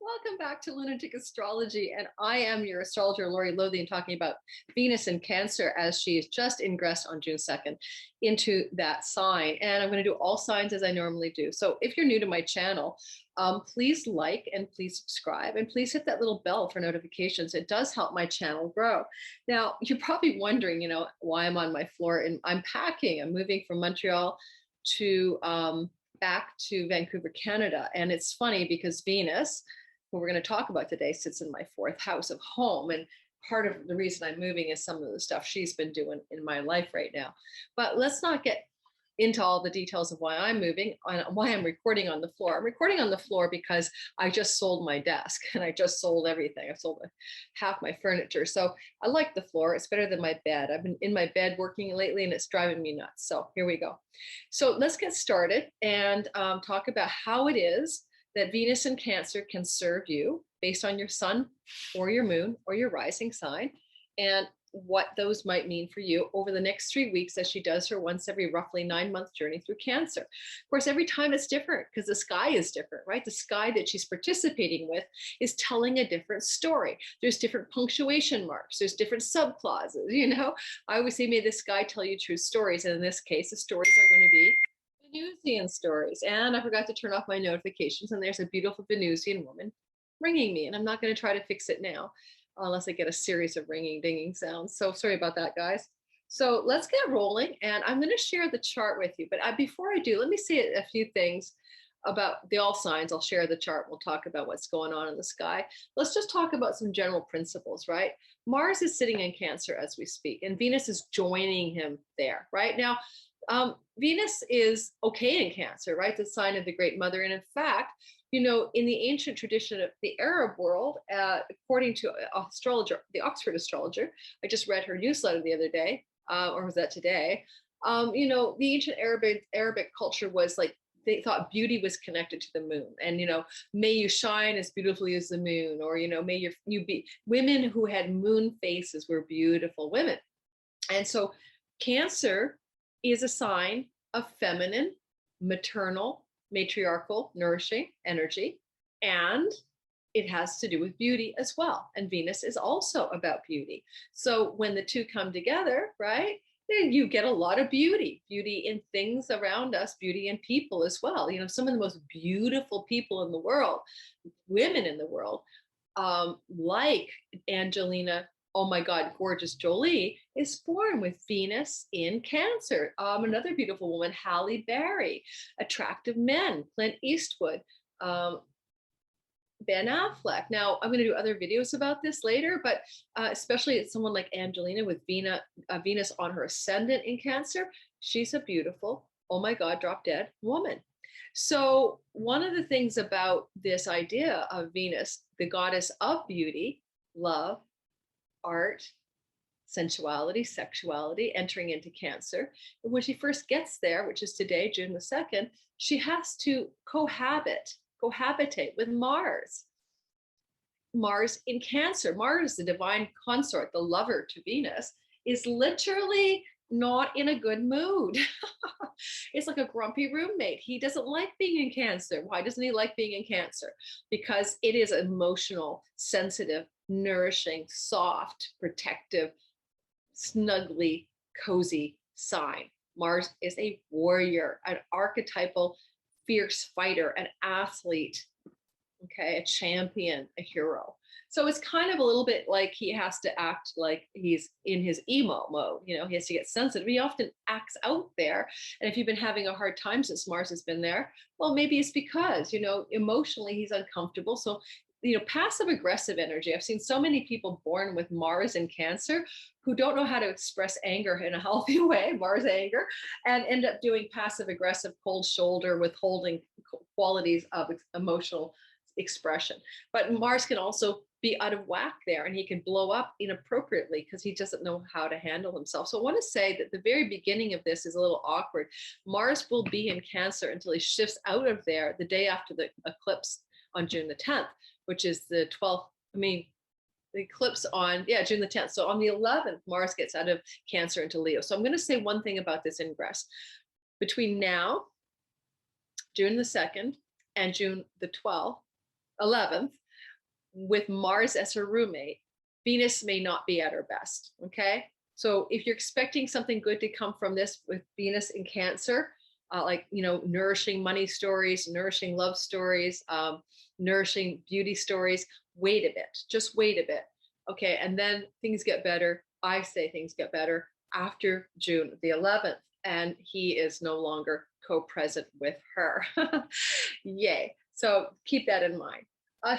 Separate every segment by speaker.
Speaker 1: Welcome back to Lunatic Astrology, and I am your astrologer, Lori Lothian, talking about Venus in Cancer as she is just ingressed on June 2nd into that sign. And I'm going to do all signs as I normally do. So if you're new to my channel, please like and please subscribe, and please hit that little bell for notifications. It does help my channel grow. Now, you're probably wondering, why I'm on my floor, and I'm packing. I'm moving from Montreal to back to Vancouver, Canada. And it's funny because Venus, who we're going to talk about today, sits in my fourth house of home. And part of the reason I'm moving is some of the stuff she's been doing in my life right now. But let's not get into all the details of why I'm moving and why I'm recording on the floor. I'm recording on the floor because I just sold my desk and I just sold everything. I sold half my furniture. So I like the floor. It's better than my bed. I've been in my bed working lately and it's driving me nuts. So here we go. So let's get started and talk about how it is that Venus in Cancer can serve you based on your sun or your moon or your rising sign, and what those might mean for you over the next 3 weeks as she does her once every roughly 9-month journey through Cancer. Of course, every time it's different because the sky is different, right? The sky that she's participating with is telling a different story. There's different punctuation marks. There's different subclauses, I always say, may the sky tell you true stories. And in this case, the stories are going to be Venusian stories. And I forgot to turn off my notifications, and there's a beautiful Venusian woman ringing me, and I'm not going to try to fix it now unless I get a series of ringing dinging sounds. So sorry about that, guys. So let's get rolling, and I'm going to share the chart with you. But before I do, let me say a few things about the all signs. I'll share the chart. We'll talk about what's going on in the sky. Let's just talk about some general principles, right? Mars is sitting in Cancer as we speak, and Venus is joining him there right now. Venus is okay in Cancer, right? The sign of the Great Mother. And in fact, in the ancient tradition of the Arab world, according to astrologer, the Oxford astrologer, I just read her newsletter the other day, or was that today? The ancient Arabic culture was like, they thought beauty was connected to the moon, and may you shine as beautifully as the moon, or may you be. Women who had moon faces were beautiful women. And so Cancer is a sign of feminine, maternal, matriarchal, nourishing energy, and it has to do with beauty as well. And Venus is also about beauty. So when the two come together, right, then you get a lot of beauty in things around us, beauty in people as well. Some of the most beautiful people in the world, women in the world, like Angelina, oh my God, gorgeous Jolie, is born with Venus in Cancer. Another beautiful woman, Halle Berry, attractive men, Clint Eastwood, Ben Affleck. Now, I'm going to do other videos about this later, but especially someone like Angelina with Venus on her ascendant in Cancer, she's a beautiful, oh my God, drop dead woman. So one of the things about this idea of Venus, the goddess of beauty, love, art, sensuality, sexuality, entering into Cancer. And when she first gets there, which is today, June the 2nd, she has to cohabitate with Mars. Mars in Cancer. Mars, the divine consort, the lover to Venus, is literally not in a good mood. It's like a grumpy roommate. He doesn't like being in Cancer. Why doesn't he like being in Cancer? Because it is emotional, sensitive, nourishing, soft, protective, snuggly, cozy sign. Mars is a warrior, an archetypal fierce fighter, an athlete, okay, a champion, a hero. So it's kind of a little bit like he has to act like he's in his emo mode. He has to get sensitive. He often acts out there. And if you've been having a hard time since Mars has been there, well, maybe it's because, emotionally he's uncomfortable. So, passive aggressive energy. I've seen so many people born with Mars in Cancer who don't know how to express anger in a healthy way, Mars anger, and end up doing passive aggressive, cold shoulder, withholding qualities of emotional expression. But Mars can also be out of whack there, and he can blow up inappropriately because he doesn't know how to handle himself. So I want to say that the very beginning of this is a little awkward. Mars will be in Cancer until he shifts out of there the day after the eclipse on June the 10th, which is the 12th. The eclipse on, June the 10th. So on the 11th, Mars gets out of Cancer into Leo. So I'm going to say one thing about this ingress. Between now, June the 2nd, and June the 12th, 11th, with Mars as her roommate, Venus may not be at her best. Okay. So if you're expecting something good to come from this with Venus in Cancer, like, nourishing money stories, nourishing love stories, nourishing beauty stories, wait a bit, just wait a bit. Okay. And then things get better. I say things get better after June the 11th, and he is no longer co-present with her. Yay. So keep that in mind.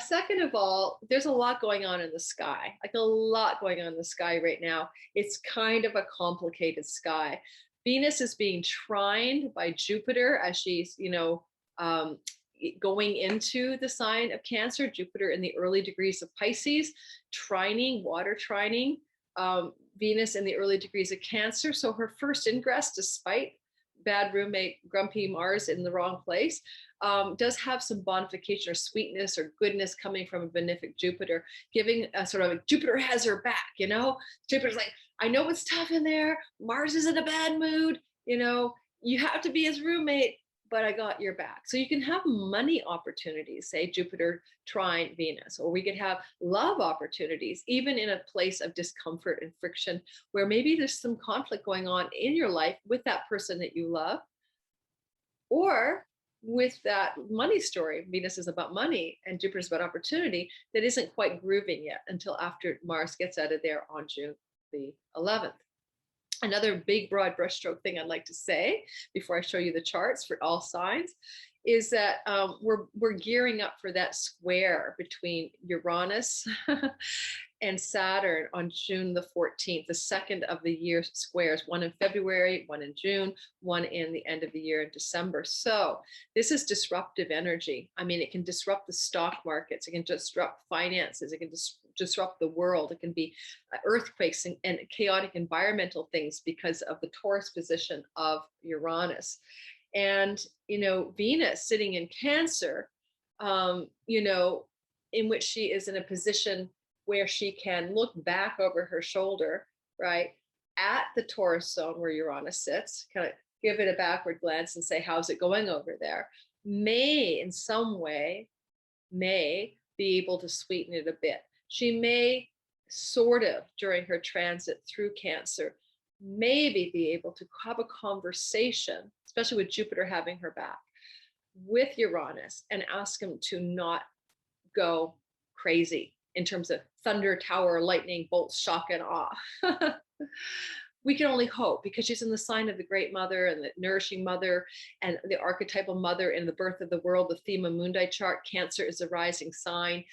Speaker 1: Second of all, there's a lot going on in the sky, like a lot going on in the sky right now. It's kind of a complicated sky. Venus is being trined by Jupiter as she's, going into the sign of Cancer. Jupiter in the early degrees of Pisces, trining, water trining, Venus in the early degrees of Cancer. So her first ingress, despite bad roommate, grumpy Mars in the wrong place, does have some bonification or sweetness or goodness coming from a benefic Jupiter, giving a sort of like Jupiter has her back, Jupiter's like, I know it's tough in there. Mars is in a bad mood. You have to be his roommate, but I got your back. So you can have money opportunities, say Jupiter trine Venus, or we could have love opportunities, even in a place of discomfort and friction, where maybe there's some conflict going on in your life with that person that you love, or with that money story. Venus is about money and Jupiter is about opportunity that isn't quite grooving yet until after Mars gets out of there on June the 11th. Another big broad brushstroke thing I'd like to say before I show you the charts for all signs is that we're gearing up for that square between Uranus and Saturn on June the 14th, the second of the year squares, one in February, one in June, one in the end of the year in December. So this is disruptive energy. I mean, it can disrupt the stock markets, it can disrupt finances, it can disrupt the world, it can be earthquakes and chaotic environmental things because of the Taurus position of Uranus. And, Venus sitting in Cancer, in which she is in a position where she can look back over her shoulder, right, at the Taurus zone where Uranus sits, kind of give it a backward glance and say, how's it going over there? May, in some way, be able to sweeten it a bit. She may sort of, during her transit through Cancer, maybe be able to have a conversation, especially with Jupiter having her back, with Uranus and ask him to not go crazy in terms of thunder, tower, lightning, bolts, shock, and awe. We can only hope, because she's in the sign of the great mother and the nourishing mother and the archetypal mother in the birth of the world, the thema mundi chart. Cancer is a rising sign,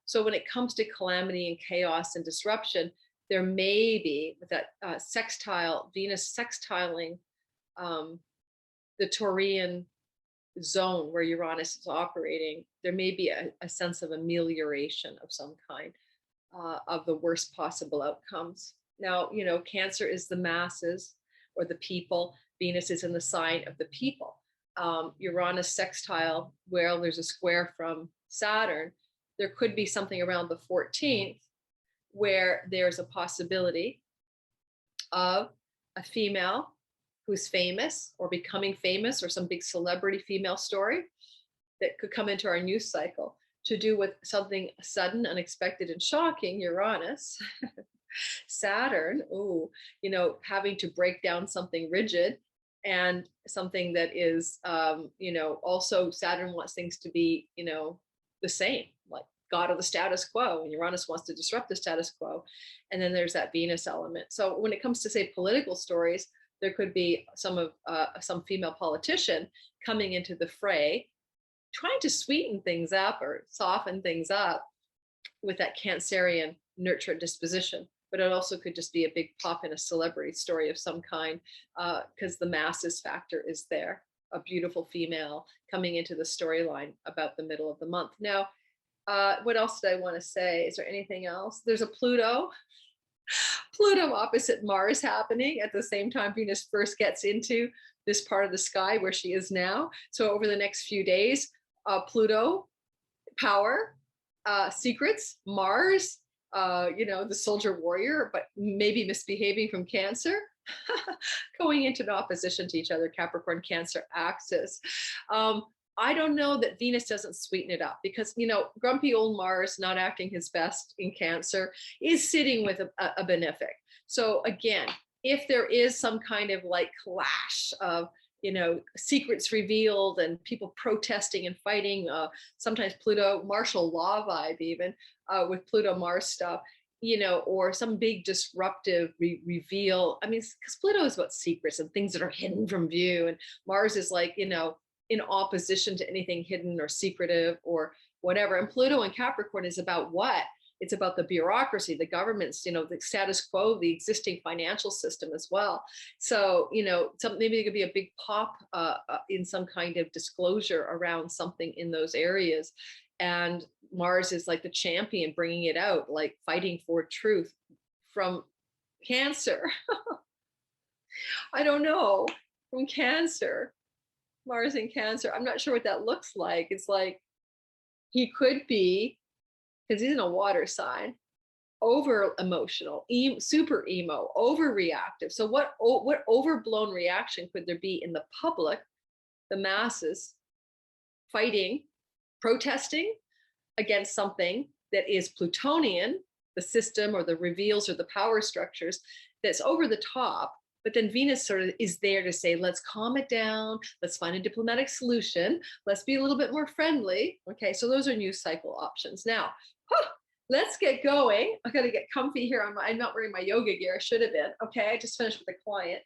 Speaker 1: so when it comes to calamity and chaos and disruption, there may be with that sextile, Venus sextiling the Taurian zone where Uranus is operating, there may be a sense of amelioration of some kind of the worst possible outcomes. Now, Cancer is the masses or the people. Venus is in the sign of the people. Uranus sextile, where there's a square from Saturn, there could be something around the 14th where there's a possibility of a female who's famous or becoming famous, or some big celebrity female story that could come into our news cycle to do with something sudden, unexpected, and shocking. Uranus, Saturn, having to break down something rigid and something that is, also Saturn wants things to be, the same, like God of the status quo, and Uranus wants to disrupt the status quo. And then there's that Venus element. So when it comes to, say, political stories, there could be some female politician coming into the fray, trying to sweeten things up or soften things up with that Cancerian nurture disposition. But it also could just be a big pop in a celebrity story of some kind, because the masses factor is there. A beautiful female coming into the storyline about the middle of the month. Now, what else did I want to say? Is there anything else? There's a Pluto opposite Mars happening at the same time Venus first gets into this part of the sky where she is now. So over the next few days, Pluto, power, secrets, Mars, the soldier warrior, but maybe misbehaving from Cancer, going into an opposition to each other, Capricorn Cancer axis. I don't know that Venus doesn't sweeten it up, because, you know, grumpy old Mars not acting his best in Cancer is sitting with a benefic. So again, if there is some kind of like clash of, you know, secrets revealed and people protesting and fighting, sometimes Pluto, martial law vibe even, with Pluto Mars stuff, you know, or some big disruptive reveal. I mean, because Pluto is about secrets and things that are hidden from view, and Mars is like, you know, in opposition to anything hidden or secretive or whatever. And Pluto in Capricorn is about what? It's about the bureaucracy, the governments, you know, the status quo, the existing financial system as well. So, you know, maybe there could be a big pop in some kind of disclosure around something in those areas. And Mars is like the champion bringing it out, like fighting for truth from Cancer. I don't know, from Cancer. Mars in Cancer. I'm not sure what that looks like. It's like he could be, because he's in a water sign, over emotional, super emo, overreactive. So what overblown reaction could there be in the public, the masses, fighting, protesting against something that is Plutonian, the system or the reveals or the power structures, that's over the top? But then Venus sort of is there to say, let's calm it down. Let's find a diplomatic solution. Let's be a little bit more friendly. Okay, so those are news cycle options. Now, let's get going. I got to get comfy here. I'm not wearing my yoga gear. I should have been. Okay, I just finished with a client.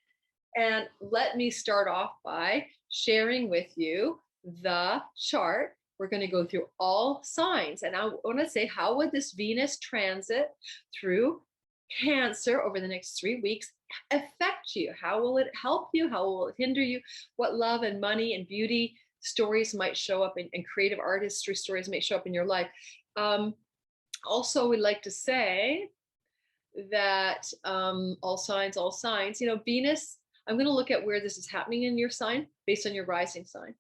Speaker 1: And let me start off by sharing with you the chart. We're going to go through all signs. And I want to say, how would this Venus transit through Cancer over the next 3 weeks affect you? How will it help you? How will it hinder you? What love and money and beauty stories might show up, and creative artistry stories might show up in your life? Also, we'd like to say that all signs, you know, Venus, I'm going to look at where this is happening in your sign based on your rising sign.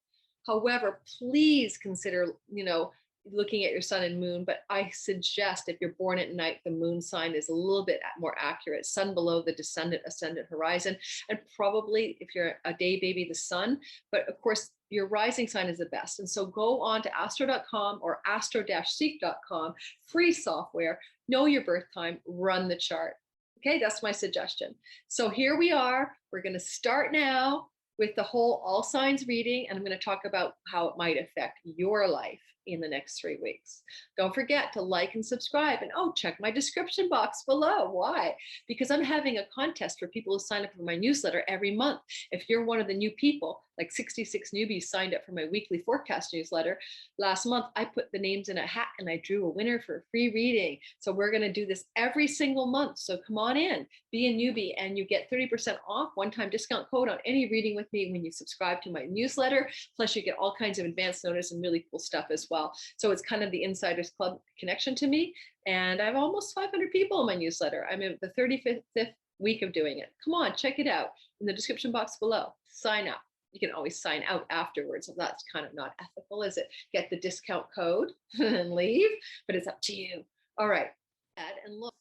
Speaker 1: However, please consider, you know, looking at your sun and moon, but I suggest if you're born at night, the moon sign is a little bit more accurate. Sun below the descendant, ascendant horizon, and probably if you're a day baby, the sun. But of course, your rising sign is the best. And so go on to astro.com or astro-seek.com, free software, know your birth time, run the chart. Okay, that's my suggestion. So here we are. We're going to start now with the whole all signs reading, and I'm going to talk about how it might affect your life in the next 3 weeks. Don't forget to like and subscribe, and check my description box below. Why? Because I'm having a contest for people who sign up for my newsletter every month. If you're one of the new people, like 66 newbies signed up for my weekly forecast newsletter last month, I put the names in a hat and I drew a winner for a free reading. So we're going to do this every single month. So come on in, be a newbie, and you get 30% off, one-time discount code on any reading with me when you subscribe to my newsletter. Plus you get all kinds of advance notice and really cool stuff as well. So it's kind of the Insiders Club connection to me. And I have almost 500 people in my newsletter. I'm in the 35th week of doing it. Come on, check it out in the description box below. Sign up. You can always sign out afterwards. So that's kind of not ethical, is it? Get the discount code and leave, but it's up to you. All right, add and look.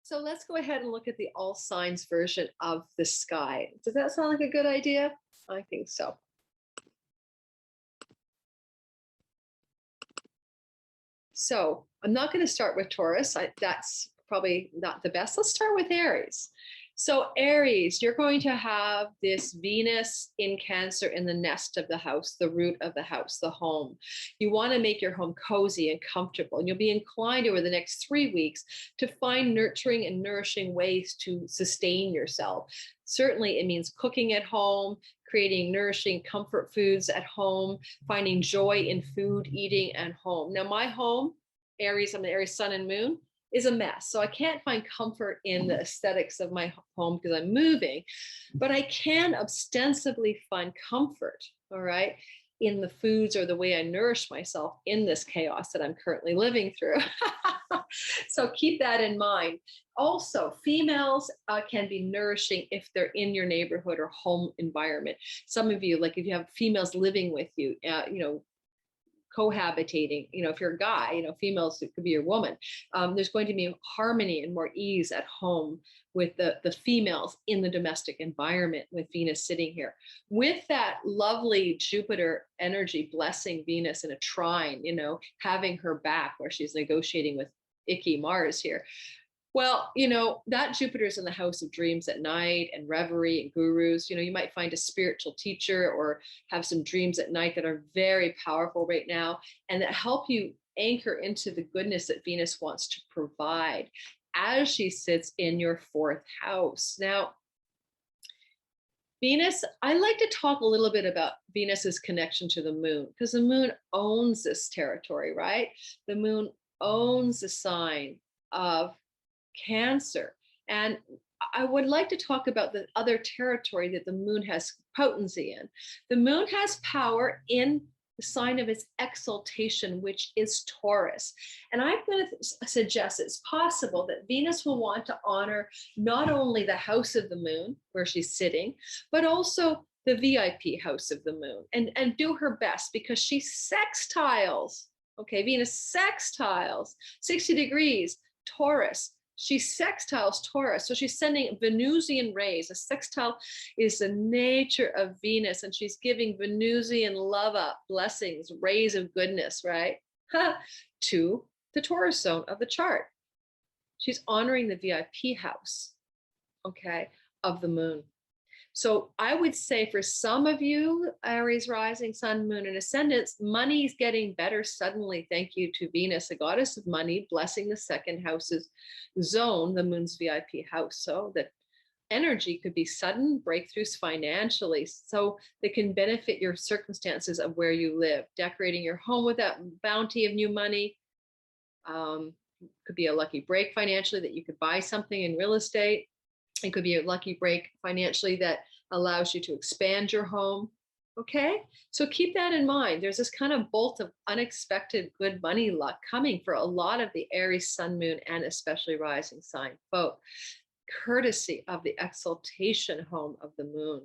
Speaker 1: So let's go ahead and look at the all signs version of the sky. Does that sound like a good idea? I think so. So I'm not going to start with Taurus. That's probably not the best. Let's start with Aries. So Aries, you're going to have this Venus in Cancer in the nest of the house, the root of the house, the home. You want to make your home cozy and comfortable, and you'll be inclined over the next 3 weeks to find nurturing and nourishing ways to sustain yourself. Certainly it means cooking at home, creating nourishing comfort foods at home, finding joy in food, eating at home. Now my home, Aries, I'm the Aries sun and moon, is a mess. So I can't find comfort in the aesthetics of my home because I'm moving, but I can ostensibly find comfort, all right, in the foods or the way I nourish myself in this chaos that I'm currently living through. So keep that in mind. Also, females can be nourishing if they're in your neighborhood or home environment. Some of you, like if you have females living with you, you know, cohabitating, if you're a guy, females, it could be your woman. There's going to be harmony and more ease at home with the females in the domestic environment with Venus sitting here. With that lovely Jupiter energy blessing Venus in a trine, having her back where she's negotiating with icky Mars here. Well, that Jupiter's in the house of dreams at night and reverie and gurus. You might find a spiritual teacher or have some dreams at night that are very powerful right now and that help you anchor into the goodness that Venus wants to provide as she sits in your fourth house. Now, Venus, I like to talk a little bit about Venus's connection to the moon because the moon owns this territory, right? The moon owns the sign of Cancer. And I would like to talk about the other territory that the moon has potency in. The moon has power in the sign of its exaltation, which is Taurus. And I'm going to suggest it's possible that Venus will want to honor not only the house of the moon, where she's sitting, but also the VIP house of the moon and do her best because she sextiles. Okay, Venus sextiles 60 degrees Taurus. She sextiles Taurus. So she's sending Venusian rays. A sextile is the nature of Venus, and she's giving Venusian love up, blessings, rays of goodness, right? To the Taurus zone of the chart. She's honoring the VIP house, okay, of the moon. So I would say for some of you, Aries rising, sun, moon, and ascendants, money's getting better suddenly. Thank you to Venus, the goddess of money, blessing the second house's zone, the moon's VIP house. So that energy could be sudden breakthroughs financially. So they can benefit your circumstances of where you live. Decorating your home with that bounty of new money. Could be a lucky break financially that you could buy something in real estate. It could be a lucky break financially that allows you to expand your home. Okay, so keep that in mind. There's this kind of bolt of unexpected good money luck coming for a lot of the Aries, sun, moon, and especially rising sign folk, courtesy of the exaltation home of the moon.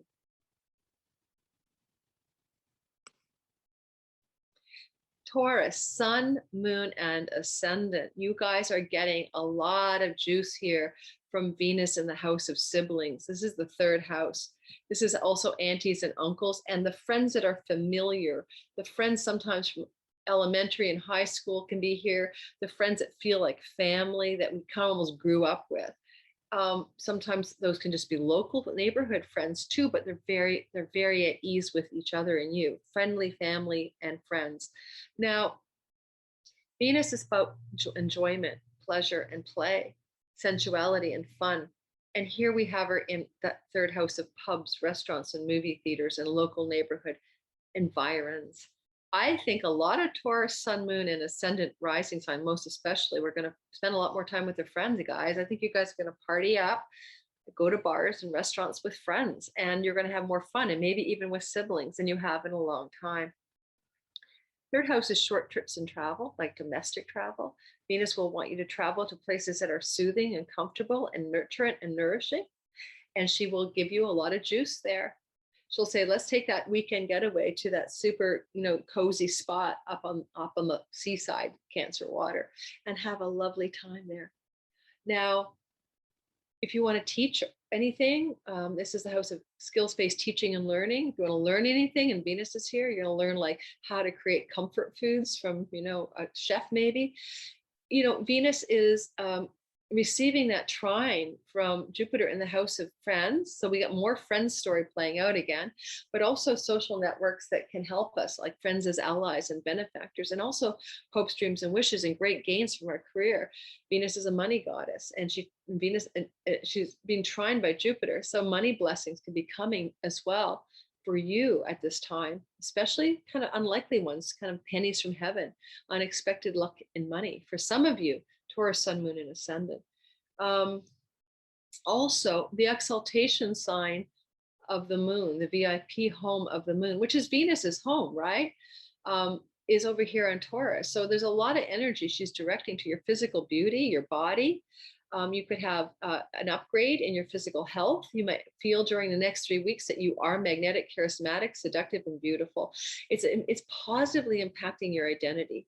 Speaker 1: Taurus, sun, moon, and ascendant. You guys are getting a lot of juice here from Venus in the house of siblings. This is the third house. This is also aunties and uncles and the friends that are familiar. The friends sometimes from elementary and high school can be here. The friends that feel like family that we kind of almost grew up with. Sometimes those can just be local neighborhood friends too, but they're very at ease with each other and you. Friendly family and friends. Now, Venus is about enjoyment, pleasure, and play, sensuality and fun. And here we have her in that third house of pubs, restaurants, and movie theaters and local neighborhood environs. I think a lot of Taurus, sun, moon, and ascendant rising sign, most especially, we're going to spend a lot more time with their friends, guys. I think you guys are going to party up, go to bars and restaurants with friends, and you're going to have more fun, and maybe even with siblings than you have in a long time. Third house is short trips and travel, like domestic travel. Venus will want you to travel to places that are soothing and comfortable and nurturant and nourishing. And she will give you a lot of juice there. She'll say, let's take that weekend getaway to that super, cozy spot up on the seaside, Cancer water, and have a lovely time there. Now, if you want to teach anything, this is the house of skills-based teaching and learning. If you want to learn anything, and Venus is here, you're going to learn like how to create comfort foods from, a chef maybe. Venus is receiving that trine from Jupiter in the house of friends. So we got more friends story playing out again, but also social networks that can help us, like friends as allies and benefactors, and also hopes, dreams, and wishes and great gains from our career. Venus is a money goddess, and she's being trined by Jupiter. So money blessings can be coming as well for you at this time, especially kind of unlikely ones, kind of pennies from heaven, unexpected luck in money. For some of you, Taurus, sun, moon, and ascendant. Also, the exaltation sign of the moon, the VIP home of the moon, which is Venus's home, right? Is over here on Taurus. So there's a lot of energy she's directing to your physical beauty, your body, You could have an upgrade in your physical health. You might feel during the next 3 weeks that you are magnetic, charismatic, seductive, and beautiful. It's positively impacting your identity.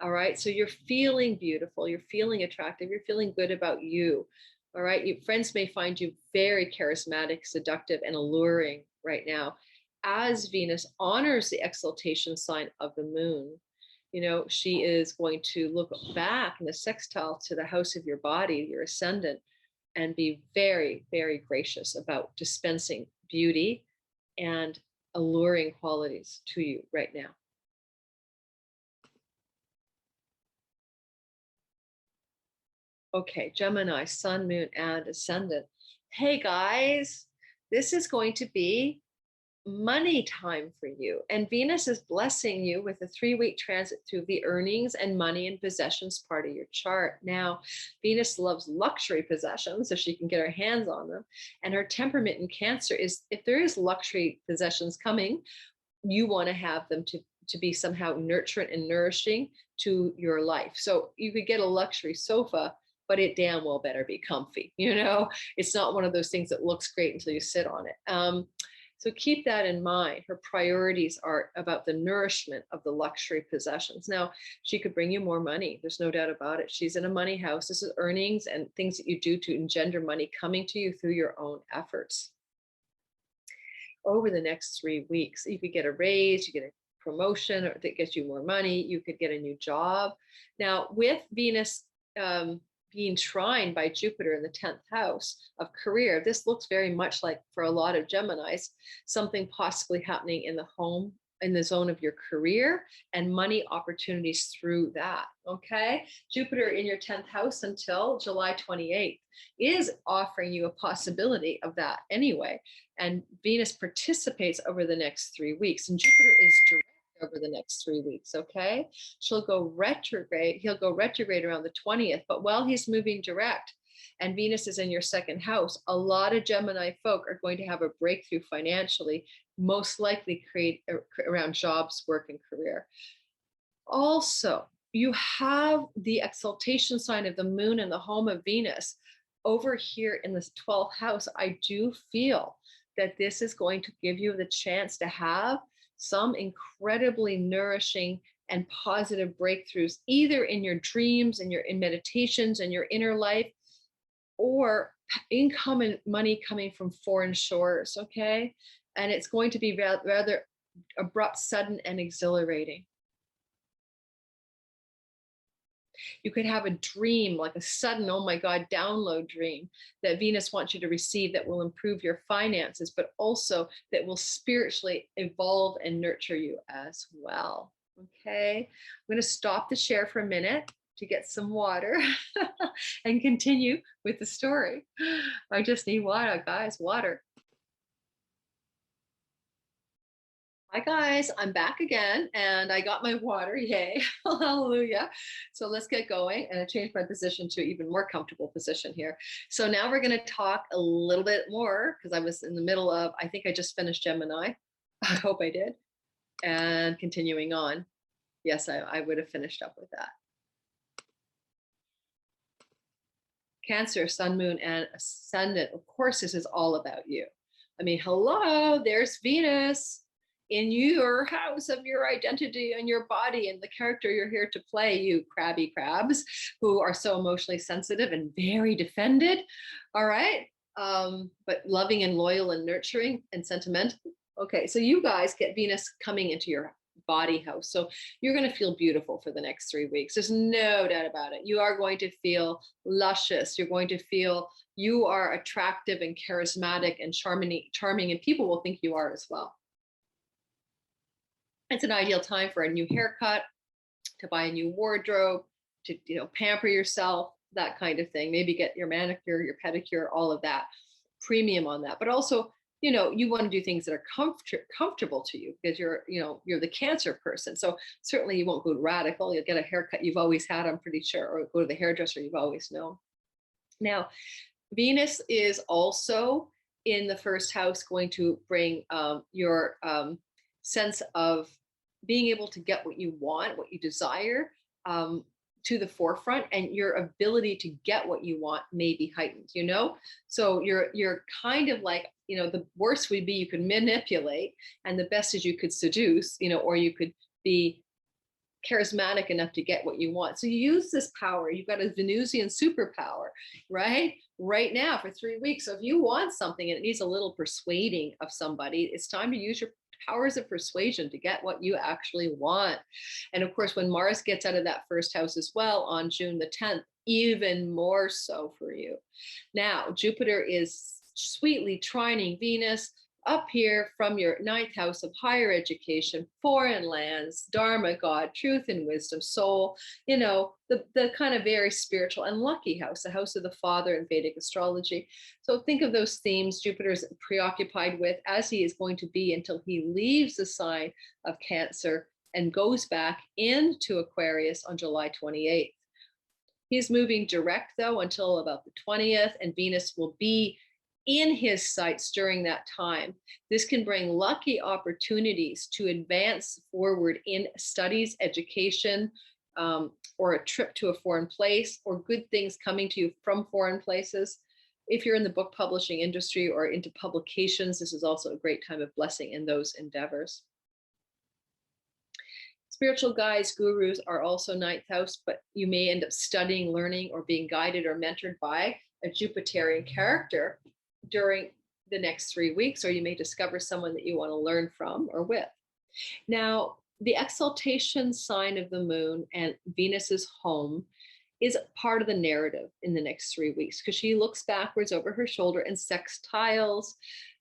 Speaker 1: All right. So you're feeling beautiful. You're feeling attractive. You're feeling good about you. All right. Your friends may find you very charismatic, seductive, and alluring right now as Venus honors the exaltation sign of the moon. You know, she is going to look back in the sextile to the house of your body, your ascendant, and be very, very gracious about dispensing beauty and alluring qualities to you right now. Okay, Gemini, sun, moon, and ascendant. Hey guys, this is going to be money time for you. And Venus is blessing you with a 3-week transit through the earnings and money and possessions part of your chart. Now, Venus loves luxury possessions, so she can get her hands on them. And her temperament in Cancer is, if there is luxury possessions coming, you want to have them to be somehow nurturant and nourishing to your life. So you could get a luxury sofa, but it damn well better be comfy. You know, it's not one of those things that looks great until you sit on it. So keep that in mind. Her priorities are about the nourishment of the luxury possessions. Now, she could bring you more money. There's no doubt about it. She's in a money house. This is earnings and things that you do to engender money coming to you through your own efforts. Over the next 3 weeks, you could get a raise, you get a promotion, or that gets you more money. You could get a new job. Now, with Venus being trined by Jupiter in the 10th house of career, this looks very much like, for a lot of Geminis, something possibly happening in the home, in the zone of your career, and money opportunities through that. Okay. Jupiter in your 10th house until July 28th is offering you a possibility of that anyway. And Venus participates over the next 3 weeks, and Jupiter is direct over the next 3 weeks. Okay. She'll go retrograde. He'll go retrograde around the 20th, but while he's moving direct and Venus is in your 2nd house, a lot of Gemini folk are going to have a breakthrough financially, most likely create around jobs, work, and career. Also, you have the exaltation sign of the moon and the home of Venus over here in the 12th house. I do feel that this is going to give you the chance to have some incredibly nourishing and positive breakthroughs, either in your dreams and in meditations and your inner life, or income and money coming from foreign shores. Okay. And it's going to be rather abrupt, sudden, and exhilarating. You could have a dream, like a sudden, oh my God, download dream that Venus wants you to receive that will improve your finances, but also that will spiritually evolve and nurture you as well. Okay. I'm going to stop the share for a minute to get some water and continue with the story. I just need water, guys, water. Hi guys, I'm back again and I got my water, yay, hallelujah. So let's get going, and I changed my position to an even more comfortable position here. So now we're gonna talk a little bit more, because I was in the middle of, I think I just finished Gemini. I hope I did. And continuing on. Yes, I would have finished up with that. Cancer, sun, moon, and ascendant. Of course, this is all about you. I mean, hello, there's Venus in your house of your identity and your body and the character you're here to play, you crabby crabs who are so emotionally sensitive and very defended. All right. But loving and loyal and nurturing and sentimental. Okay. So you guys get Venus coming into your body house. So you're going to feel beautiful for the next 3 weeks. There's no doubt about it. You are going to feel luscious. You're going to feel you are attractive and charismatic and charming, and people will think you are as well. It's an ideal time for a new haircut, to buy a new wardrobe, to pamper yourself, that kind of thing. Maybe get your manicure, your pedicure, all of that, premium on that. But also, you want to do things that are comfortable to you, because you're the Cancer person. So certainly you won't go radical. You'll get a haircut you've always had, I'm pretty sure, or go to the hairdresser you've always known. Now, Venus is also in the 1st house, going to bring your sense of being able to get what you want, what you desire, to the forefront, and your ability to get what you want may be heightened, you know? So you're kind of like, you know, the worst would be you could manipulate, and the best is you could seduce, you know, or you could be charismatic enough to get what you want. So you use this power. You've got a Venusian superpower, right? Right now for 3 weeks. So if you want something and it needs a little persuading of somebody, it's time to use your powers of persuasion to get what you actually want. And of course, when Mars gets out of that first house as well on June the 10th, even more so for you. Now, Jupiter is sweetly trining Venus up here from your ninth house of higher education, foreign lands, Dharma, God, truth and wisdom, soul, you know, the kind of very spiritual and lucky house, the house of the father in Vedic astrology. So think of those themes Jupiter's preoccupied with, as he is going to be until he leaves the sign of Cancer and goes back into Aquarius on July 28th. He's moving direct though until about the 20th, and Venus will be in his sights during that time. This can bring lucky opportunities to advance forward in studies, education, or a trip to a foreign place, or good things coming to you from foreign places. If you're in the book publishing industry or into publications, this is also a great time of blessing in those endeavors. Spiritual guides, gurus are also ninth house, but you may end up studying, learning, or being guided or mentored by a Jupiterian character during the next 3 weeks, or you may discover someone that you want to learn from or with. Now, the exaltation sign of the moon and Venus's home is part of the narrative in the next 3 weeks, because she looks backwards over her shoulder and sextiles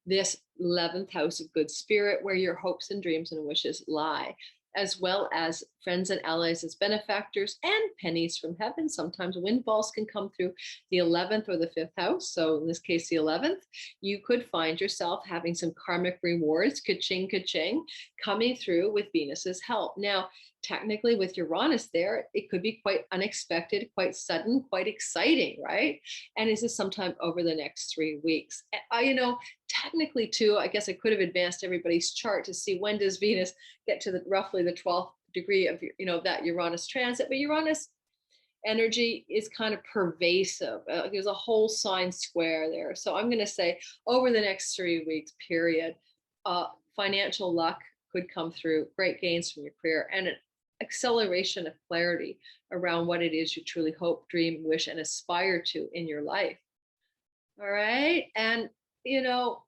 Speaker 1: this 11th house of good spirit, where your hopes and dreams and wishes lie, as well as friends and allies as benefactors and pennies from heaven. Sometimes windfalls can come through the 11th or the 5th house. So in this case, the 11th, you could find yourself having some karmic rewards, ka-ching, ka-ching, coming through with Venus's help. Now, technically with Uranus there, it could be quite unexpected, quite sudden, quite exciting, right? And this is sometime over the next 3 weeks. You know, technically too, I guess I could have advanced everybody's chart to see when does Venus get to roughly the 12th degree of, you know, that Uranus transit. But Uranus energy is kind of pervasive. There's a whole sign square there. So I'm going to say over the next 3 weeks period, financial luck could come through, great gains from your career, and an acceleration of clarity around what it is you truly hope, dream, wish, and aspire to in your life. All right. And, you know,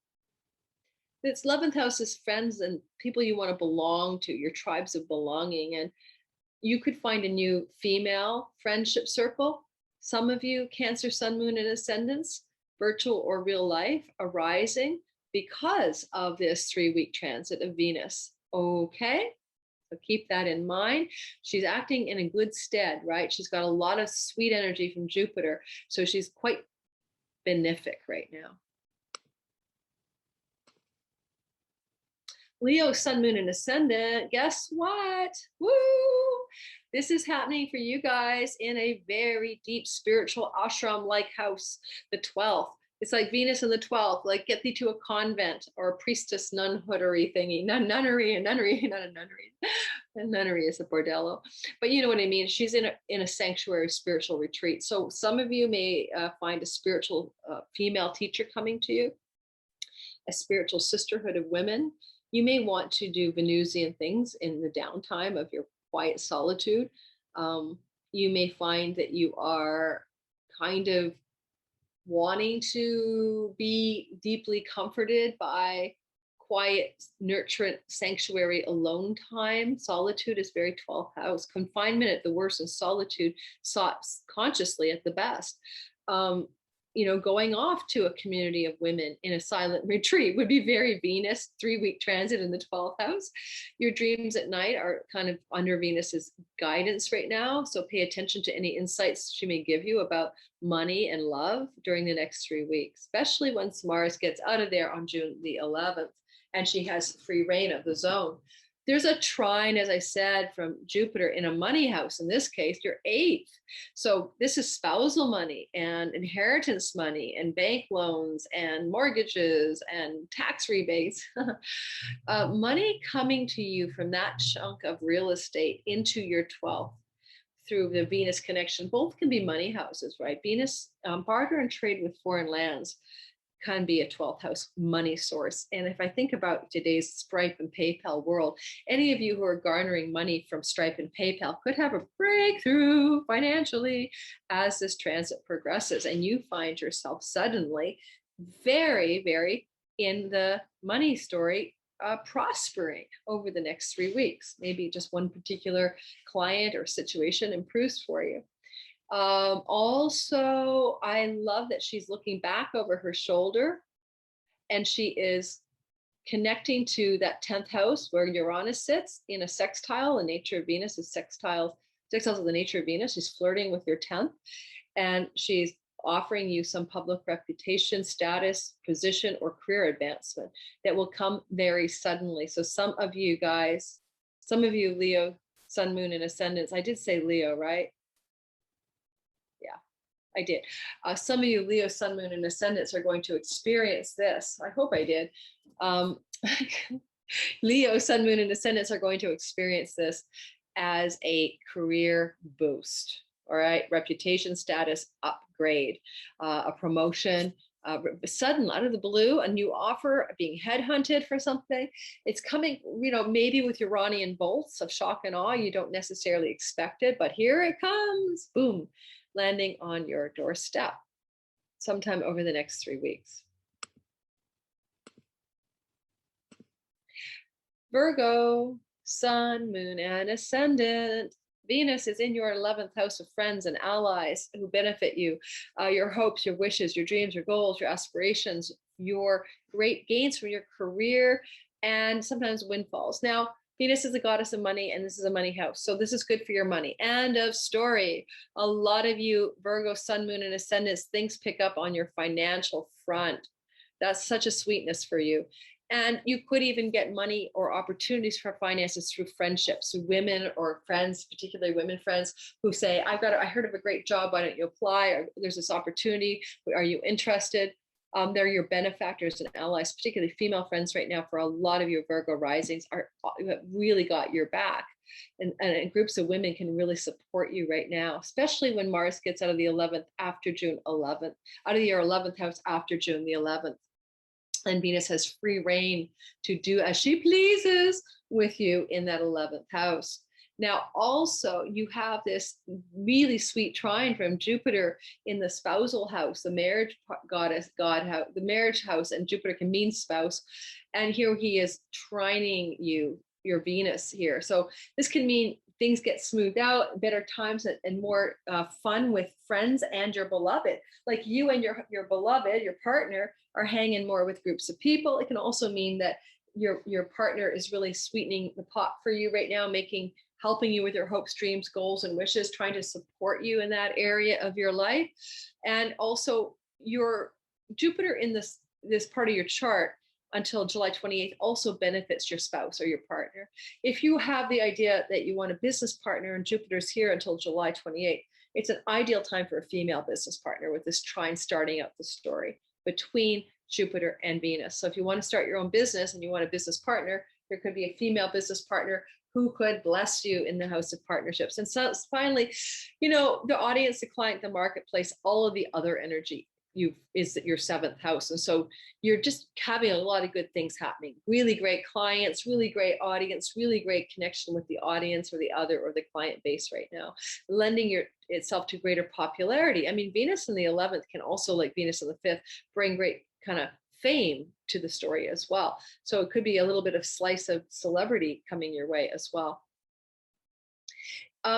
Speaker 1: this 11th house is friends and people you want to belong to, your tribes of belonging. And you could find a new female friendship circle. Some of you, Cancer, Sun, Moon, and Ascendants, virtual or real life, arising because of this 3-week transit of Venus. Okay. So keep that in mind. She's acting in a good stead, right? She's got a lot of sweet energy from Jupiter. So she's quite benefic right now. Leo, Sun, Moon, and Ascendant, guess what? Woo! This is happening for you guys in a very deep spiritual ashram-like house, the 12th. It's like Venus in the 12th, like get thee to a convent or a priestess nunhoodery thingy. Nunnery, not a nunnery. A nunnery is a bordello. But you know what I mean? She's in a sanctuary spiritual retreat. So some of you may find a spiritual female teacher coming to you, a spiritual sisterhood of women. You may want to do Venusian things in the downtime of your quiet solitude. You may find that you are kind of wanting to be deeply comforted by quiet, nurturant, sanctuary, alone time. Solitude is very 12th house. Confinement at the worst and solitude sought consciously at the best. You know, going off to a community of women in a silent retreat would be very Venus, 3-week transit in the 12th house. Your dreams at night are kind of under Venus's guidance right now. So pay attention to any insights she may give you about money and love during the next 3 weeks, especially once Mars gets out of there on June the 11th and she has free reign of the zone. There's a trine, as I said, from Jupiter in a money house, in this case, your 8th. So this is spousal money and inheritance money and bank loans and mortgages and tax rebates. Money coming to you from that chunk of real estate into your 12th through the Venus connection. Both can be money houses, right? Venus, barter and trade with foreign lands can be a 12th house money source. And if I think about today's Stripe and PayPal world, any of you who are garnering money from Stripe and PayPal could have a breakthrough financially as this transit progresses. And you find yourself suddenly very, very in the money story, prospering over the next 3 weeks. Maybe just one particular client or situation improves for you. Also, I love that she's looking back over her shoulder and she is connecting to that 10th house where Uranus sits in a sextile. The nature of Venus is sextiles of the nature of Venus. She's flirting with your 10th and she's offering you some public reputation, status, position, or career advancement that will come very suddenly. So some of you guys, some of you Leo, Sun, Moon, and Ascendants, I did say Leo, right? I did. Some of you Leo, Sun, Moon, and Ascendants are going to experience this. I hope I did. Leo, Sun, Moon, and Ascendants are going to experience this as a career boost. All right. Reputation, status, upgrade, a promotion, sudden out of the blue, a new offer, being headhunted for something. It's coming, maybe with Uranian bolts of shock and awe. You don't necessarily expect it, but here it comes. Boom. Landing on your doorstep sometime over the next 3 weeks. Virgo, Sun, Moon, and Ascendant. Venus is in your 11th house of friends and allies who benefit you, your hopes, your wishes, your dreams, your goals, your aspirations, your great gains from your career, and sometimes windfalls. Now, Venus is the goddess of money, and this is a money house. So this is good for your money. End of story. A lot of you, Virgo, Sun, Moon, and Ascendants, things pick up on your financial front. That's such a sweetness for you. And you could even get money or opportunities for finances through friendships, through women or friends, particularly women friends who say, I heard of a great job. Why don't you apply? Or there's this opportunity. Are you interested? They're your benefactors and allies, particularly female friends right now. For a lot of your Virgo risings are really got your back, and groups of women can really support you right now, especially when Mars gets out of the 11th after June 11th, out of your 11th house after June the 11th. And Venus has free reign to do as she pleases with you in that 11th house. Now, also, you have this really sweet trine from Jupiter in the spousal house, the marriage goddess, the marriage house, and Jupiter can mean spouse. And here he is trining you, your Venus here. So this can mean things get smoothed out, better times, and more fun with friends and your beloved. Like you and your beloved, your partner, are hanging more with groups of people. It can also mean that your partner is really sweetening the pot for you right now, helping you with your hopes, dreams, goals, and wishes, trying to support you in that area of your life. And also your Jupiter in this part of your chart until July 28th also benefits your spouse or your partner. If you have the idea that you want a business partner and Jupiter's here until July 28th, it's an ideal time for a female business partner with this trine starting out the story between Jupiter and Venus. So if you want to start your own business and you want a business partner, there could be a female business partner who could bless you in the house of partnerships. And so finally, the audience, the client, the marketplace, all of the other energy is your 7th house. And so you're just having a lot of good things happening. Really great clients, really great audience, really great connection with the audience or the other or the client base right now, lending itself to greater popularity. I mean, Venus in the 11th can also, like Venus in the 5th, bring great kind of fame to the story as well. So it could be a little bit of slice of celebrity coming your way as well.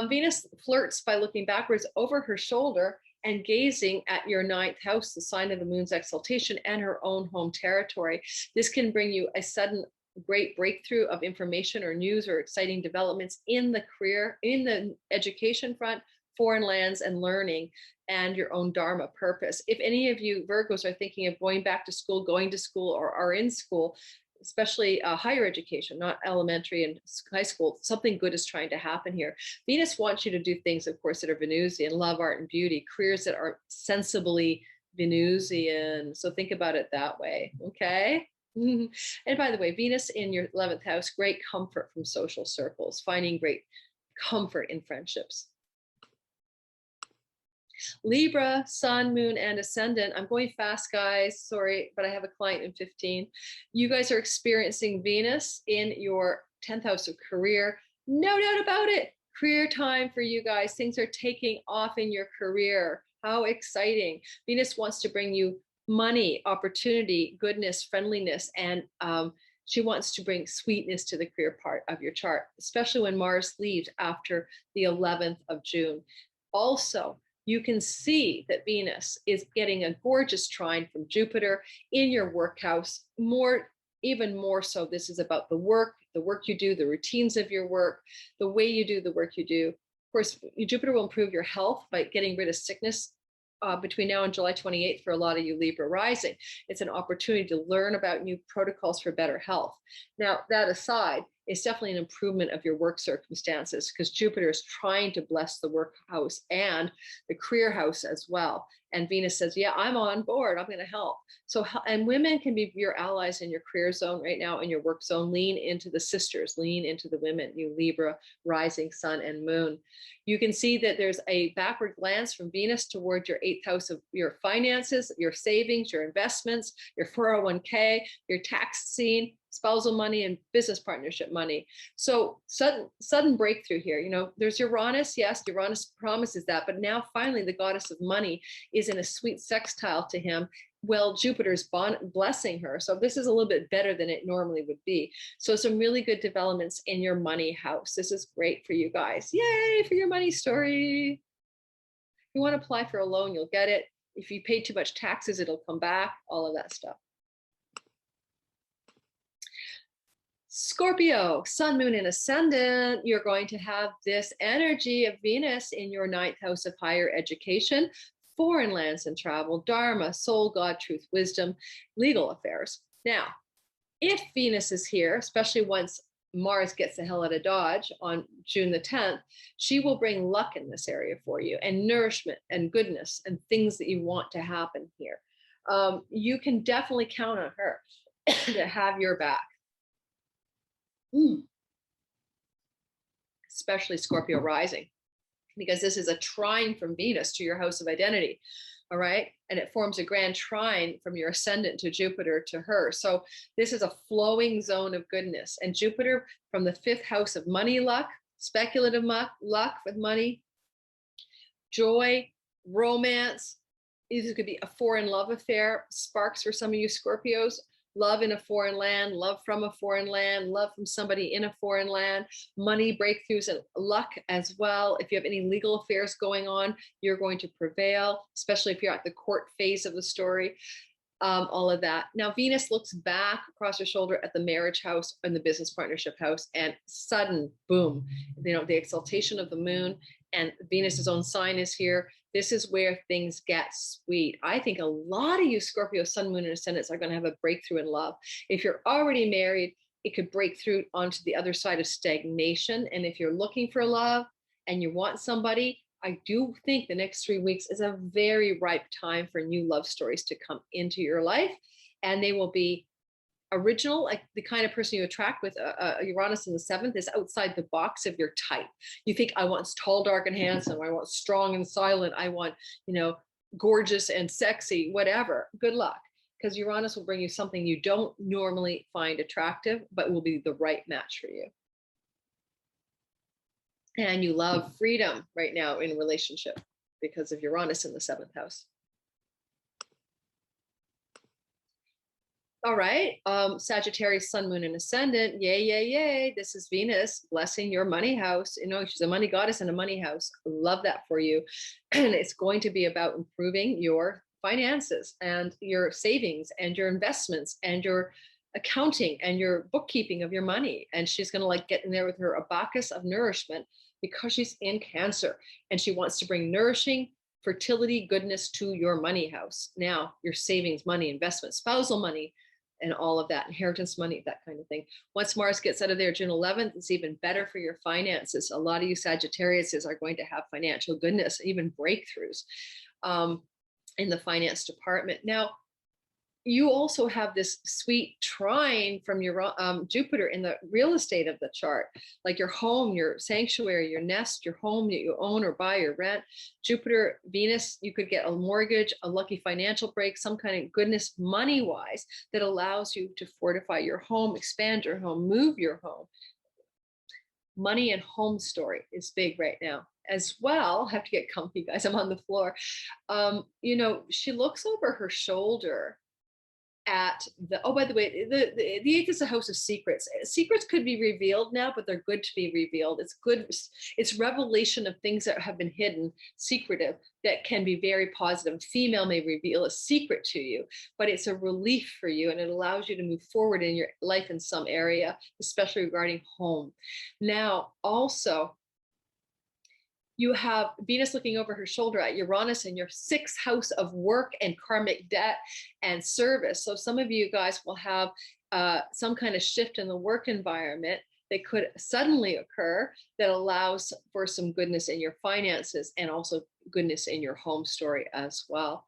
Speaker 1: Venus flirts by looking backwards over her shoulder and gazing at your 9th house, the sign of the moon's exaltation, and her own home territory. This can bring you a sudden great breakthrough of information or news or exciting developments in the career, in the education front, foreign lands, and learning, and your own Dharma purpose. If any of you Virgos are thinking of going back to school, going to school, or are in school, especially higher education, not elementary and high school, something good is trying to happen here. Venus wants you to do things, of course, that are Venusian, love, art, and beauty, careers that are sensibly Venusian. So think about it that way, okay? And by the way, Venus in your 11th house, great comfort from social circles, finding great comfort in friendships. Libra, sun, moon, and ascendant. I'm going fast, guys. Sorry, but I have a client in 15. You guys are experiencing Venus in your 10th house of career. No doubt about it. Career time for you guys. Things are taking off in your career. How exciting. Venus wants to bring you money, opportunity, goodness, friendliness, and she wants to bring sweetness to the career part of your chart, especially when Mars leaves after the 11th of June. Also, you can see that Venus is getting a gorgeous trine from Jupiter in your work house. Even more so, this is about the work you do, the routines of your work, the way you do the work you do. Of course, Jupiter will improve your health by getting rid of sickness between now and July 28th for a lot of you Libra rising. It's an opportunity to learn about new protocols for better health. Now, that aside, it's definitely an improvement of your work circumstances because Jupiter is trying to bless the work house and the career house as well. And Venus says, yeah, I'm on board. I'm going to help. So, and women can be your allies in your career zone right now, in your work zone. Lean into the sisters, lean into the women, you Libra, rising, sun, and moon. You can see that there's a backward glance from Venus toward your 8th house of your finances, your savings, your investments, your 401k, your tax scene, spousal money, and business partnership money. So sudden breakthrough here. You know, there's Uranus. Yes, Uranus promises that, but now finally the goddess of money is in a sweet sextile to him. Well, Jupiter's blessing her. So this is a little bit better than it normally would be. So some really good developments in your money house. This is great for you guys. Yay for your money story. If you want to apply for a loan, you'll get it. If you pay too much taxes, it'll come back, all of that stuff. Scorpio, sun, moon, and ascendant, you're going to have this energy of Venus in your 9th house of higher education, foreign lands and travel, dharma, soul, God, truth, wisdom, legal affairs. Now, if Venus is here, especially once Mars gets the hell out of Dodge on June the 10th, she will bring luck in this area for you and nourishment and goodness and things that you want to happen here. You can definitely count on her to have your back. Especially Scorpio rising, because this is a trine from Venus to your house of identity. All right. And it forms a grand trine from your ascendant to Jupiter to her. So this is a flowing zone of goodness. And Jupiter from the 5th house of money luck, speculative luck with money, joy, romance. This could be a foreign love affair, sparks for some of you Scorpios. Love in a foreign land, love from a foreign land, love from somebody in a foreign land, money breakthroughs and luck as well. If you have any legal affairs going on, you're going to prevail, especially if you're at the court phase of the story, all of that. Now, Venus looks back across her shoulder at the marriage house and the business partnership house, and sudden boom, you know, the exaltation of the moon and Venus's own sign is here. This is where things get sweet. I think a lot of you Scorpio, sun, moon, and ascendants are going to have a breakthrough in love. If you're already married, it could break through onto the other side of stagnation. And if you're looking for love and you want somebody, I do think the next 3 weeks is a very ripe time for new love stories to come into your life. And they will be original, like the kind of person you attract with Uranus in the 7th is outside the box of your type. You think, I want tall, dark, and handsome. I want strong and silent. I want, you know, gorgeous and sexy, whatever. Good luck, because Uranus will bring you something you don't normally find attractive, but will be the right match for you. And you love freedom right now in a relationship because of Uranus in the 7th house. All right, Sagittarius, sun, moon, and ascendant. Yay, yay, yay. This is Venus blessing your money house. You know, she's a money goddess and a money house. Love that for you. And it's going to be about improving your finances and your savings and your investments and your accounting and your bookkeeping of your money. And she's going to like get in there with her abacus of nourishment because she's in Cancer and she wants to bring nourishing fertility, goodness to your money house. Now, your savings money, investment, spousal money, and all of that, inheritance money, that kind of thing. Once Mars gets out of there June 11th, it's even better for your finances. A lot of you Sagittariuses are going to have financial goodness, even breakthroughs in the finance department. Now, you also have this sweet trine from your Jupiter in the real estate of the chart, like your home, your sanctuary, your nest, your home that you own or buy or rent. Jupiter, Venus, you could get a mortgage, a lucky financial break, some kind of goodness money wise that allows you to fortify your home, expand your home, move your home. Money and home story is big right now as well. I have to get comfy, guys. I'm on the floor. You know, she looks over her shoulder at the, oh, by the way, the eighth is a house of secrets. Secrets could be revealed now, but they're good to be revealed. It's good. It's revelation of things that have been hidden, secretive, that can be very positive. A female may reveal a secret to you, but it's a relief for you, and it allows you to move forward in your life in some area, especially regarding home. Now, also, you have Venus looking over her shoulder at Uranus in your sixth house of work and karmic debt and service. So some of you guys will have some kind of shift in the work environment that could suddenly occur that allows for some goodness in your finances and also goodness in your home story as well.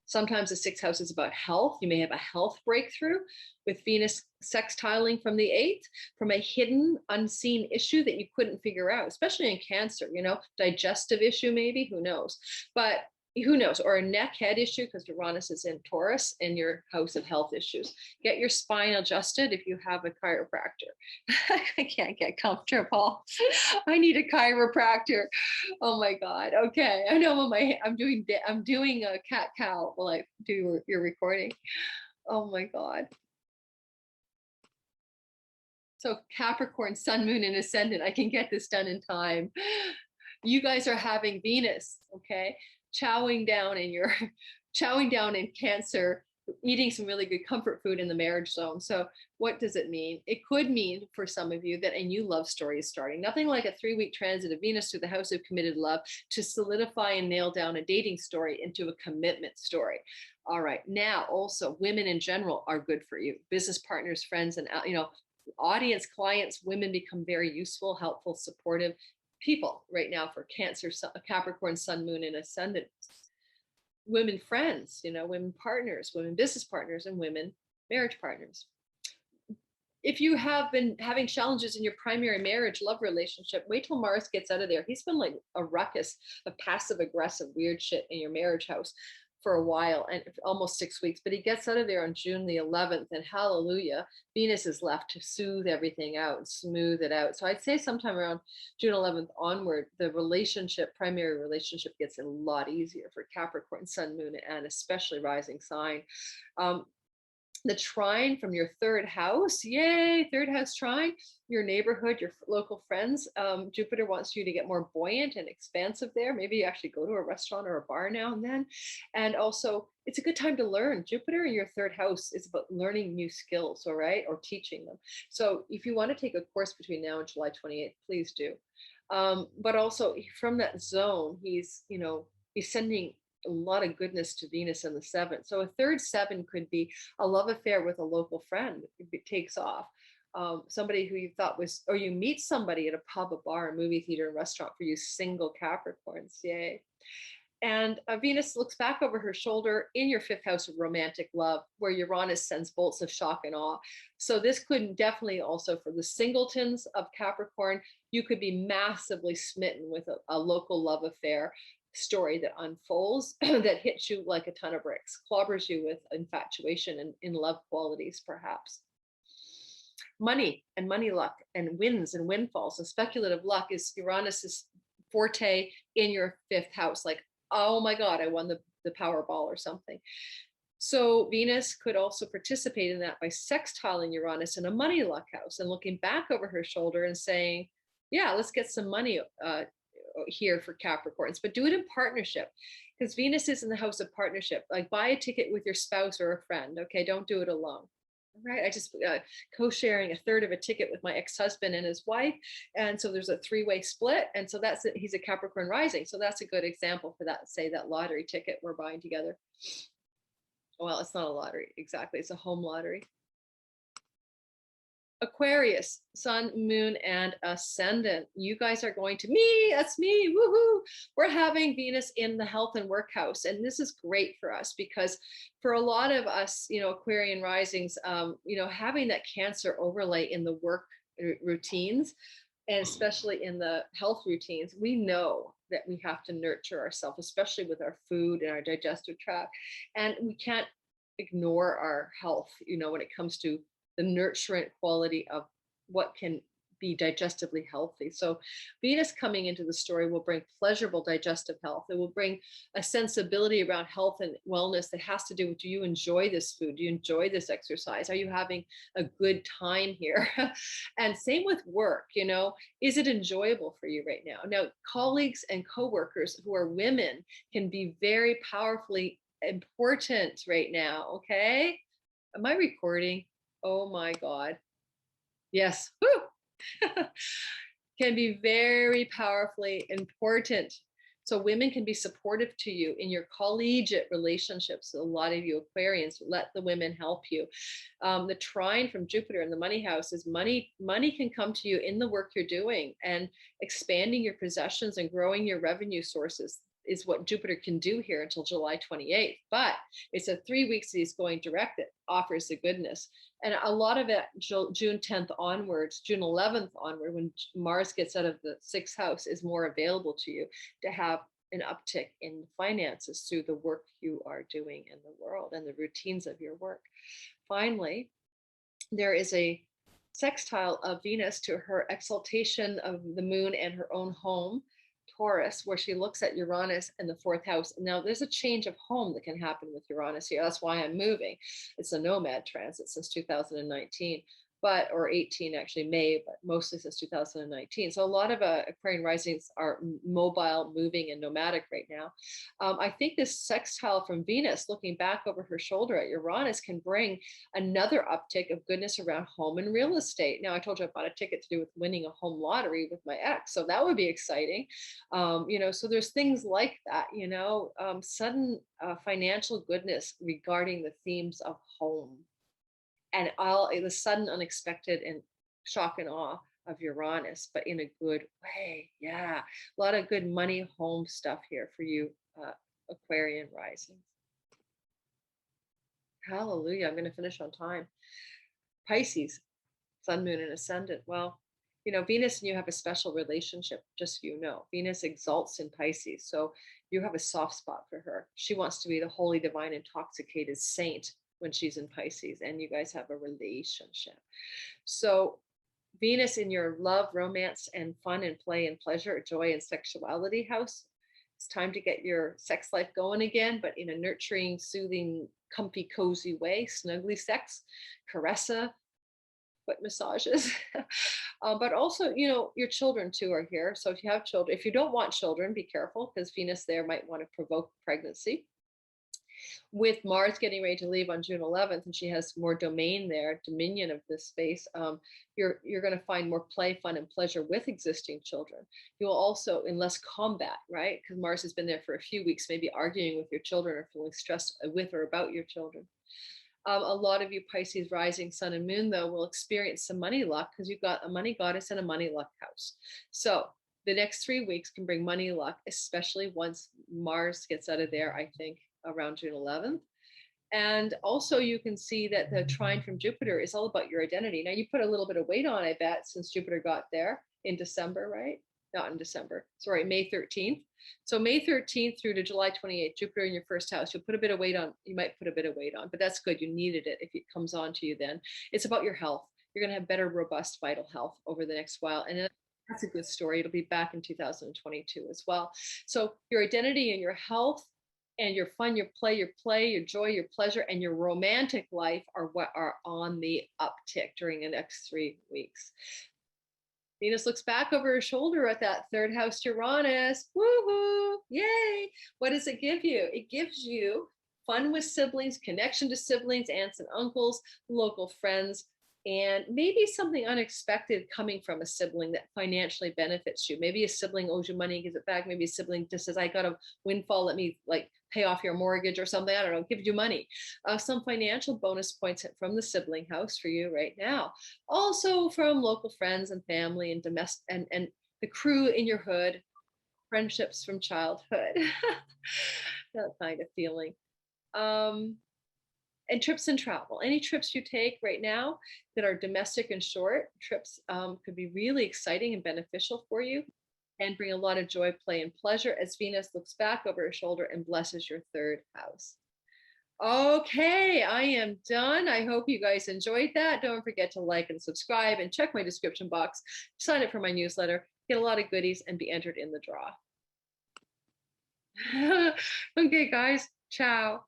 Speaker 1: Sometimes the sixth house is about health. You may have a health breakthrough with Venus sextiling from the eighth, from a hidden, unseen issue that you couldn't figure out, especially in Cancer, you know, digestive issue, maybe, who knows? But who knows, or a neck head issue because Uranus is in Taurus in your house of health issues. Get your spine adjusted if you have a chiropractor. I can't get comfortable. I need a chiropractor. Oh my God. Okay. I know I'm doing a cat cow while I do your recording. Oh my God. So Capricorn, Sun, Moon, and Ascendant. I can get this done in time. You guys are having Venus, okay, chowing down in Cancer, eating some really good comfort food in the marriage zone. So what does it mean? It could mean for some of you that a new love story is starting. Nothing like a 3-week transit of Venus through the house of committed love to solidify and nail down a dating story into a commitment story. All right. Now, also, women in general are good for you. Business partners, friends, and, you know, audience, clients, women become very useful, helpful, supportive people right now for Cancer, Capricorn, Sun, Moon, and Ascendant. Women friends, you know, women partners, women business partners, and women marriage partners. If you have been having challenges in your primary marriage, love relationship, wait till Mars gets out of there. He's been like a ruckus of passive aggressive weird shit in your marriage house for a while, and almost 6 weeks, but he gets out of there on June the 11th, and hallelujah, Venus is left to soothe everything out and smooth it out. So I'd say sometime around June 11th onward, the primary relationship gets a lot easier for Capricorn, Sun, Moon, and especially rising sign. The trine from your third house, yay, third house trine, your neighborhood, your local friends. Jupiter wants you to get more buoyant and expansive there. Maybe you actually go to a restaurant or a bar now and then. And also, it's a good time to learn. Jupiter in your third house is about learning new skills, all right, or teaching them. So if you want to take a course between now and July 28th, please do. But also from that zone, he's sending a lot of goodness to Venus in the 7th. So a third 7 could be a love affair with a local friend if it takes off. Somebody who you thought was, or you meet somebody at a pub, a bar, a movie theater, a restaurant for you single Capricorns, yay. And Venus looks back over her shoulder in your 5th house of romantic love, where Uranus sends bolts of shock and awe. So this could definitely also, for the singletons of Capricorn, you could be massively smitten with a local love affair story that unfolds that hits you like a ton of bricks, clobbers you with infatuation and in love qualities, perhaps. Money and money luck and wins and windfalls and speculative luck is Uranus's forte in your 5th house. Like, oh my God, I won the Powerball or something. So Venus could also participate in that by sextiling Uranus in a money luck house and looking back over her shoulder and saying, yeah, let's get some money here for Capricorns, but do it in partnership, because Venus is in the house of partnership. Like, buy a ticket with your spouse or a friend. Okay, don't do it alone. All right, I just co-sharing a third of a ticket with my ex-husband and his wife, and so there's a 3-way split, and so that's it. He's a Capricorn rising, so that's a good example for that. Say that lottery ticket we're buying together. Well, it's not a lottery exactly; it's a home lottery. Aquarius, sun, moon, and ascendant. You guys are going to me, that's me, woohoo. We're having Venus in the health and work house. And this is great for us because for a lot of us, Aquarian risings, having that Cancer overlay in the work routines, and especially in the health routines, we know that we have to nurture ourselves, especially with our food and our digestive tract. And we can't ignore our health, when it comes to the nurturant quality of what can be digestively healthy. So Venus coming into the story will bring pleasurable digestive health. It will bring a sensibility around health and wellness that has to do with, do you enjoy this food? Do you enjoy this exercise? Are you having a good time here? And same with work, is it enjoyable for you right now? Now, colleagues and coworkers who are women can be very powerfully important right now. Okay. Am I recording? Oh my God. Yes. Woo! Can be very powerfully important. So women can be supportive to you in your collegiate relationships. A lot of you Aquarians, let the women help you. The trine from Jupiter in the money house is money. Money can come to you in the work you're doing, and expanding your possessions and growing your revenue sources is what Jupiter can do here until July 28th. But it's a 3 weeks that he's going direct that offers the goodness. And a lot of it, June 10th onwards, June 11th onward, when Mars gets out of the 6th house, is more available to you to have an uptick in finances through the work you are doing in the world and the routines of your work. Finally, there is a sextile of Venus to her exaltation of the moon and her own home, Taurus, where she looks at Uranus in the 4th house. Now, there's a change of home that can happen with Uranus here. That's why I'm moving. It's a nomad transit since 2019, or 18 actually, May, but mostly since 2019. So a lot of Aquarian risings are mobile, moving, and nomadic right now. I think this sextile from Venus, looking back over her shoulder at Uranus, can bring another uptick of goodness around home and real estate. Now, I told you I bought a ticket to do with winning a home lottery with my ex, so that would be exciting. So there's things like that, sudden financial goodness regarding the themes of home, and all the sudden unexpected and shock and awe of Uranus, but in a good way. Yeah, a lot of good money, home stuff here for you, Aquarian rising. Hallelujah. I'm going to finish on time. Pisces, sun, moon, and ascendant. Well, Venus and you have a special relationship, just so you know. Venus exalts in Pisces, so you have a soft spot for her. She wants to be the holy, divine, intoxicated saint when she's in Pisces, and you guys have a relationship. So Venus in your love, romance, and fun and play and pleasure, joy and sexuality house. It's time to get your sex life going again, but in a nurturing, soothing, comfy, cozy way. Snuggly sex, caressa, foot massages. But also, your children too are here. So if you have children, if you don't want children, be careful, because Venus there might want to provoke pregnancy. With Mars getting ready to leave on June 11th, and she has more domain there, dominion of this space, you're going to find more play, fun, and pleasure with existing children. You will also, in less combat, right? Because Mars has been there for a few weeks, maybe arguing with your children or feeling stressed with or about your children. A lot of you Pisces rising, sun, and moon, though, will experience some money luck because you've got a money goddess and a money luck house. So the next 3 weeks can bring money luck, especially once Mars gets out of there, I think, around June 11th. And also you can see that the trine from Jupiter is all about your identity. Now you put a little bit of weight on, I bet, since Jupiter got there in December, right? Not in December, sorry, May 13th. So May 13th through to July 28th, Jupiter in your 1st house, you'll put a bit of weight on, you might put a bit of weight on, but that's good. You needed it if it comes on to you then. It's about your health. You're going to have better, robust, vital health over the next while. And that's a good story. It'll be back in 2022 as well. So your identity and your health and your fun, your play, your joy, your pleasure, and your romantic life are what are on the uptick during the next 3 weeks. Venus looks back over her shoulder at that 3rd house Uranus. Woohoo! Yay! What does it give you? It gives you fun with siblings, connection to siblings, aunts and uncles, local friends, And maybe something unexpected coming from a sibling that financially benefits you. Maybe a sibling owes you money, gives it back. Maybe a sibling just says, I got a windfall, let me like pay off your mortgage or something. I don't know, gives you money. Some financial bonus points from the sibling house for you right now. Also from local friends and family and domestic and the crew in your hood, friendships from childhood, that kind of feeling. And trips and travel. Any trips you take right now that are domestic and short trips could be really exciting and beneficial for you and bring a lot of joy, play, and pleasure as Venus looks back over her shoulder and blesses your third house. Okay, I am done. I hope you guys enjoyed that. Don't forget to like and subscribe and check my description box. Sign up for my newsletter, get a lot of goodies, and be entered in the draw. Okay, guys, ciao.